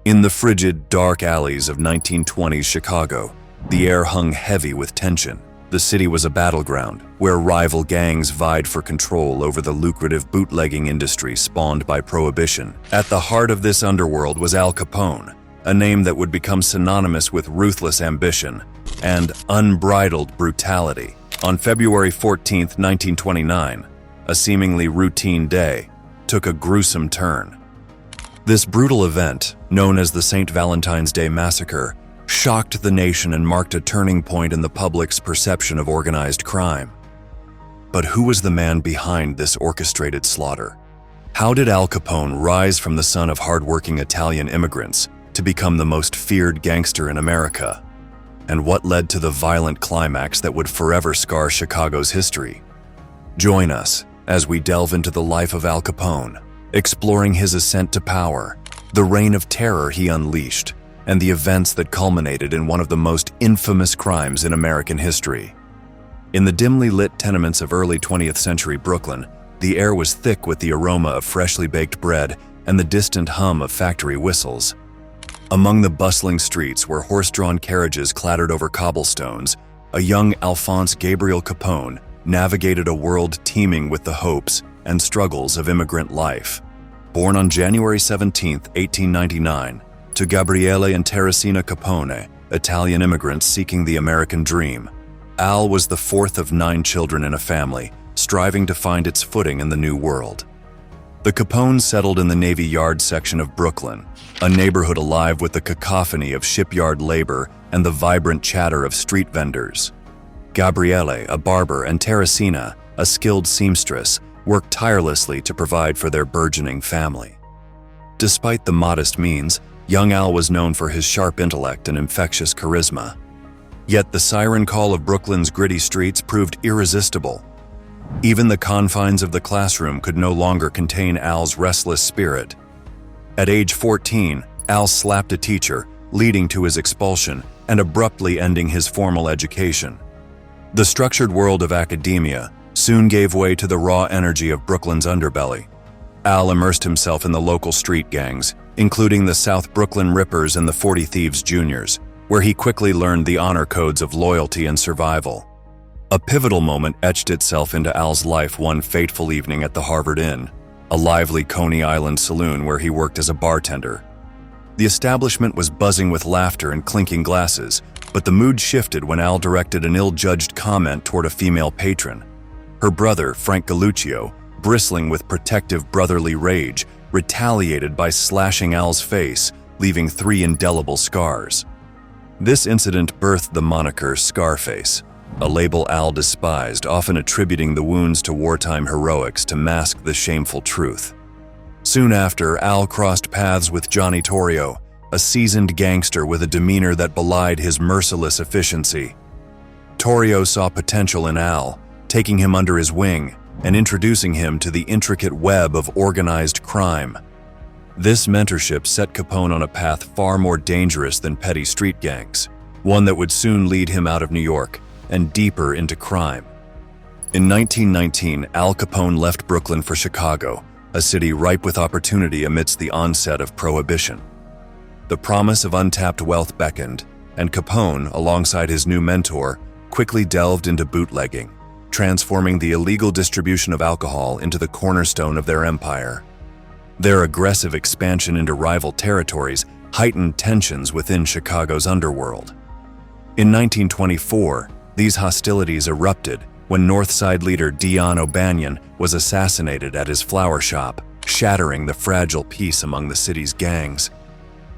In the frigid, dark alleys of 1920s Chicago, the air hung heavy with tension. The city was a battleground where rival gangs vied for control over the lucrative bootlegging industry spawned by Prohibition. At the heart of this underworld was Al Capone, a name that would become synonymous with ruthless ambition and unbridled brutality. On February 14, 1929, a seemingly routine day took a gruesome turn. This brutal event, known as the St. Valentine's Day Massacre, shocked the nation and marked a turning point in the public's perception of organized crime. But who was the man behind this orchestrated slaughter? How did Al Capone rise from the son of hardworking Italian immigrants to become the most feared gangster in America? And what led to the violent climax that would forever scar Chicago's history? Join us as we delve into the life of Al Capone, exploring his ascent to power, the reign of terror he unleashed, and the events that culminated in one of the most infamous crimes in American history. In the dimly lit tenements of early 20th century Brooklyn, the air was thick with the aroma of freshly baked bread and the distant hum of factory whistles. Among the bustling streets where horse-drawn carriages clattered over cobblestones, a young Alphonse Gabriel Capone navigated a world teeming with the hopes and struggles of immigrant life. Born on January 17, 1899, to Gabriele and Teresina Capone, Italian immigrants seeking the American dream, Al was the fourth of 9 children in a family, striving to find its footing in the new world. The Capones settled in the Navy Yard section of Brooklyn, a neighborhood alive with the cacophony of shipyard labor and the vibrant chatter of street vendors. Gabriele, a barber, and Teresina, a skilled seamstress, worked tirelessly to provide for their burgeoning family. Despite the modest means, young Al was known for his sharp intellect and infectious charisma. Yet the siren call of Brooklyn's gritty streets proved irresistible. Even the confines of the classroom could no longer contain Al's restless spirit. At age 14, Al slapped a teacher, leading to his expulsion and abruptly ending his formal education. The structured world of academia soon gave way to the raw energy of Brooklyn's underbelly. Al immersed himself in the local street gangs, including the South Brooklyn Rippers and the 40 Thieves Juniors, where he quickly learned the honor codes of loyalty and survival. A pivotal moment etched itself into Al's life one fateful evening at the Harvard Inn, a lively Coney Island saloon where he worked as a bartender. The establishment was buzzing with laughter and clinking glasses, but the mood shifted when Al directed an ill-judged comment toward a female patron. Her brother, Frank Galluccio, bristling with protective brotherly rage, retaliated by slashing Al's face, leaving 3 indelible scars. This incident birthed the moniker Scarface, a label Al despised, often attributing the wounds to wartime heroics to mask the shameful truth. Soon after, Al crossed paths with Johnny Torrio, a seasoned gangster with a demeanor that belied his merciless efficiency. Torrio saw potential in Al, taking him under his wing and introducing him to the intricate web of organized crime. This mentorship set Capone on a path far more dangerous than petty street gangs, one that would soon lead him out of New York and deeper into crime. In 1919, Al Capone left Brooklyn for Chicago, a city ripe with opportunity amidst the onset of Prohibition. The promise of untapped wealth beckoned, and Capone, alongside his new mentor, quickly delved into bootlegging, transforming the illegal distribution of alcohol into the cornerstone of their empire. Their aggressive expansion into rival territories heightened tensions within Chicago's underworld. In 1924, these hostilities erupted when North Side leader Dion O'Banion was assassinated at his flower shop, shattering the fragile peace among the city's gangs.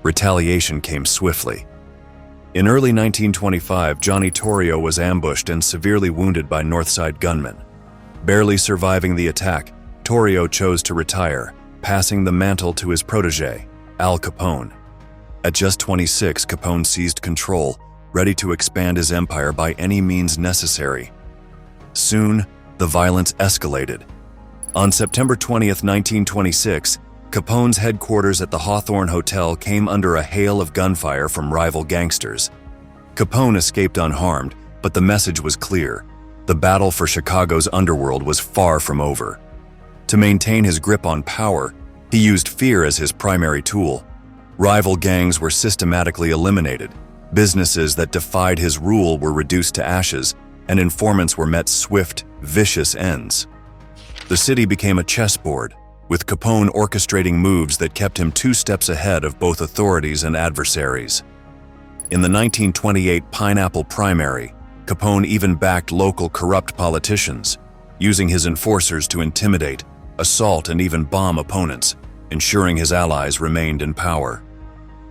Retaliation came swiftly. In early 1925, Johnny Torrio was ambushed and severely wounded by North Side gunmen. Barely surviving the attack, Torrio chose to retire, passing the mantle to his protege, Al Capone. At just 26, Capone seized control, ready to expand his empire by any means necessary. Soon, the violence escalated. On September 20, 1926, Capone's headquarters at the Hawthorne Hotel came under a hail of gunfire from rival gangsters. Capone escaped unharmed, but the message was clear. The battle for Chicago's underworld was far from over. To maintain his grip on power, he used fear as his primary tool. Rival gangs were systematically eliminated, businesses that defied his rule were reduced to ashes, and informants were met swift, vicious ends. The city became a chessboard, with Capone orchestrating moves that kept him 2 steps ahead of both authorities and adversaries. In the 1928 Pineapple primary, Capone even backed local corrupt politicians, using his enforcers to intimidate, assault, and even bomb opponents, ensuring his allies remained in power.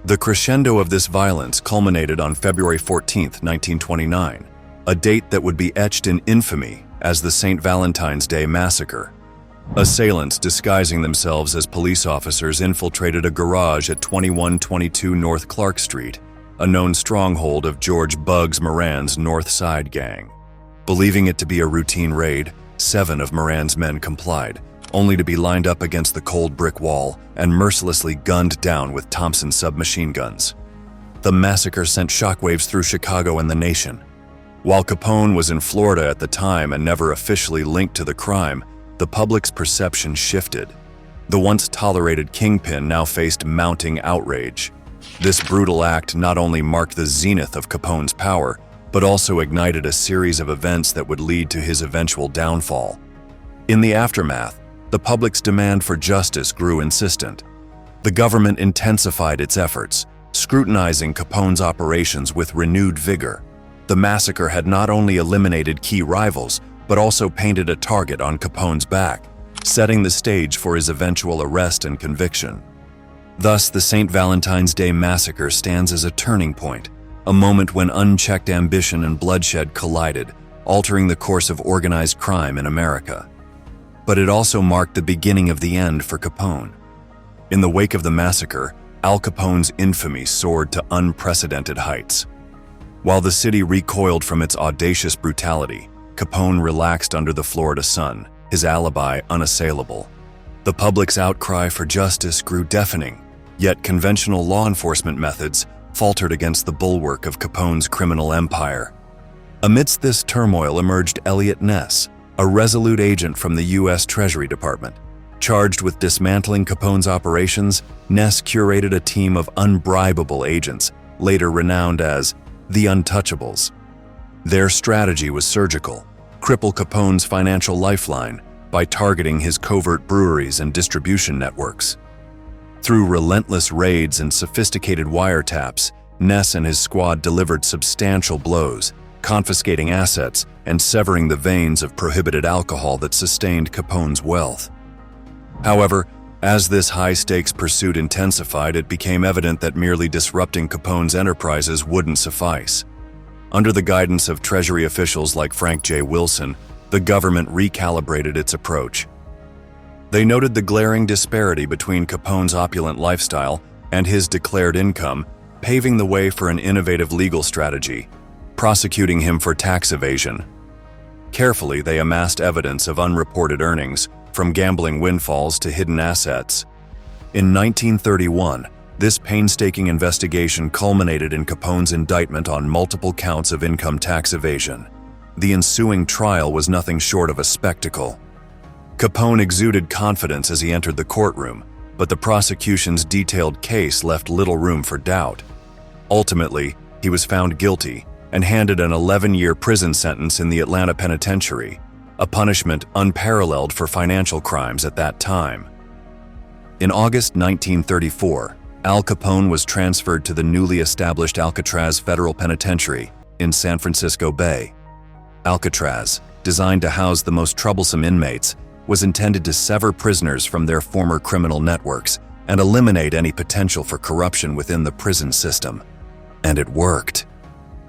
The crescendo of this violence culminated on February 14, 1929, a date that would be etched in infamy as the St. Valentine's Day Massacre. Assailants disguising themselves as police officers infiltrated a garage at 2122 North Clark Street, a known stronghold of George "Bugs" Moran's North Side gang. Believing it to be a routine raid, 7 of Moran's men complied, only to be lined up against the cold brick wall and mercilessly gunned down with Thompson submachine guns. The massacre sent shockwaves through Chicago and the nation. While Capone was in Florida at the time and never officially linked to the crime, the public's perception shifted. The once tolerated kingpin now faced mounting outrage. This brutal act not only marked the zenith of Capone's power, but also ignited a series of events that would lead to his eventual downfall. In the aftermath, the public's demand for justice grew insistent. The government intensified its efforts, scrutinizing Capone's operations with renewed vigor. The massacre had not only eliminated key rivals, but also painted a target on Capone's back, setting the stage for his eventual arrest and conviction. Thus, the St. Valentine's Day Massacre stands as a turning point, a moment when unchecked ambition and bloodshed collided, altering the course of organized crime in America. But it also marked the beginning of the end for Capone. In the wake of the massacre, Al Capone's infamy soared to unprecedented heights. While the city recoiled from its audacious brutality, Capone relaxed under the Florida sun, his alibi unassailable. The public's outcry for justice grew deafening, yet conventional law enforcement methods faltered against the bulwark of Capone's criminal empire. Amidst this turmoil emerged Elliot Ness, a resolute agent from the U.S. Treasury Department. Charged with dismantling Capone's operations, Ness curated a team of unbribable agents, later renowned as the Untouchables. Their strategy was surgical: cripple Capone's financial lifeline by targeting his covert breweries and distribution networks. Through relentless raids and sophisticated wiretaps, Ness and his squad delivered substantial blows, confiscating assets and severing the veins of prohibited alcohol that sustained Capone's wealth. However, as this high-stakes pursuit intensified, it became evident that merely disrupting Capone's enterprises wouldn't suffice. Under the guidance of Treasury officials like Frank J. Wilson, the government recalibrated its approach. They noted the glaring disparity between Capone's opulent lifestyle and his declared income, paving the way for an innovative legal strategy: prosecuting him for tax evasion. Carefully, they amassed evidence of unreported earnings, from gambling windfalls to hidden assets. In 1931, this painstaking investigation culminated in Capone's indictment on multiple counts of income tax evasion. The ensuing trial was nothing short of a spectacle. Capone exuded confidence as he entered the courtroom, but the prosecution's detailed case left little room for doubt. Ultimately, he was found guilty and handed an 11-year prison sentence in the Atlanta penitentiary, a punishment unparalleled for financial crimes at that time. In August 1934, Al Capone was transferred to the newly established Alcatraz Federal Penitentiary in San Francisco Bay. Alcatraz, designed to house the most troublesome inmates, was intended to sever prisoners from their former criminal networks and eliminate any potential for corruption within the prison system. And it worked.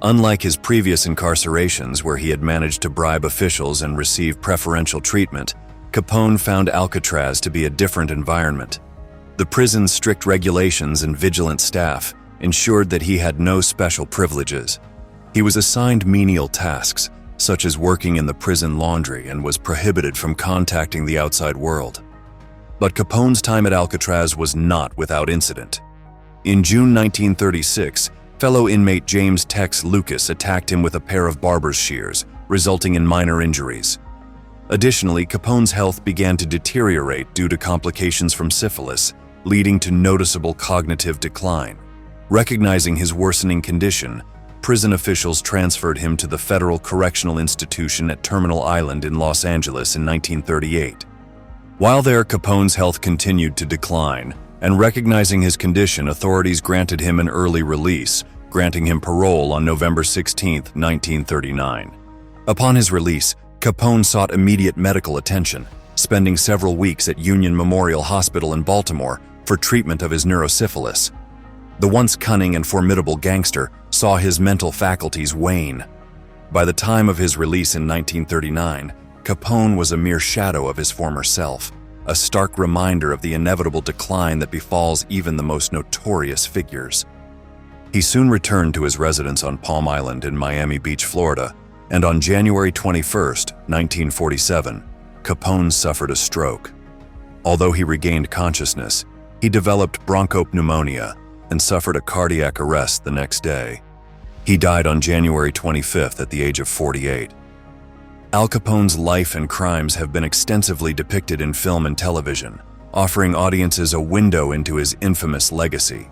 Unlike his previous incarcerations, where he had managed to bribe officials and receive preferential treatment, Capone found Alcatraz to be a different environment. The prison's strict regulations and vigilant staff ensured that he had no special privileges. He was assigned menial tasks, such as working in the prison laundry, and was prohibited from contacting the outside world. But Capone's time at Alcatraz was not without incident. In June 1936, fellow inmate James Tex Lucas attacked him with a pair of barber's shears, resulting in minor injuries. Additionally, Capone's health began to deteriorate due to complications from syphilis, leading to noticeable cognitive decline. Recognizing his worsening condition, prison officials transferred him to the Federal Correctional Institution at Terminal Island in Los Angeles in 1938. While there, Capone's health continued to decline, and recognizing his condition, authorities granted him an early release, granting him parole on November 16, 1939. Upon his release, Capone sought immediate medical attention, spending several weeks at Union Memorial Hospital in Baltimore for treatment of his neurosyphilis. The once cunning and formidable gangster saw his mental faculties wane. By the time of his release in 1939, Capone was a mere shadow of his former self, a stark reminder of the inevitable decline that befalls even the most notorious figures. He soon returned to his residence on Palm Island in Miami Beach, Florida, and on January 21, 1947, Capone suffered a stroke. Although he regained consciousness, he developed bronchopneumonia and suffered a cardiac arrest the next day. He died on January 25th at the age of 48. Al Capone's life and crimes have been extensively depicted in film and television, offering audiences a window into his infamous legacy.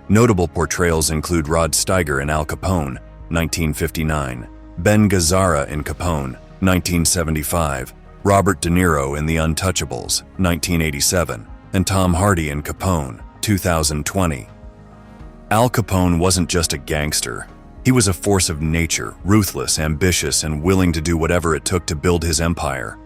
Notable portrayals include Rod Steiger in Al Capone, 1959, Ben Gazzara in Capone, 1975, Robert De Niro in The Untouchables, 1987, and Tom Hardy in Capone, 2020. Al Capone wasn't just a gangster. He was a force of nature, ruthless, ambitious, and willing to do whatever it took to build his empire.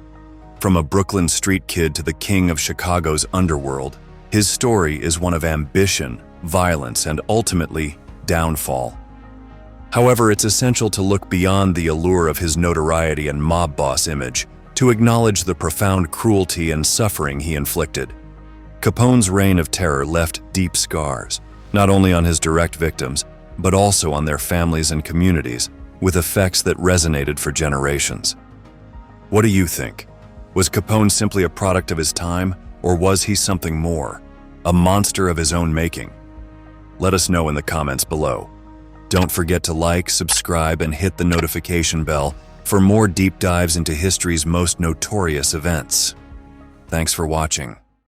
From a Brooklyn street kid to the king of Chicago's underworld, his story is one of ambition, violence, and ultimately, downfall. However, it's essential to look beyond the allure of his notoriety and mob boss image to acknowledge the profound cruelty and suffering he inflicted. Capone's reign of terror left deep scars, not only on his direct victims, but also on their families and communities, with effects that resonated for generations. What do you think? Was Capone simply a product of his time, or was he something more, a monster of his own making? Let us know in the comments below. Don't forget to like, subscribe, and hit the notification bell for more deep dives into history's most notorious events. Thanks for watching.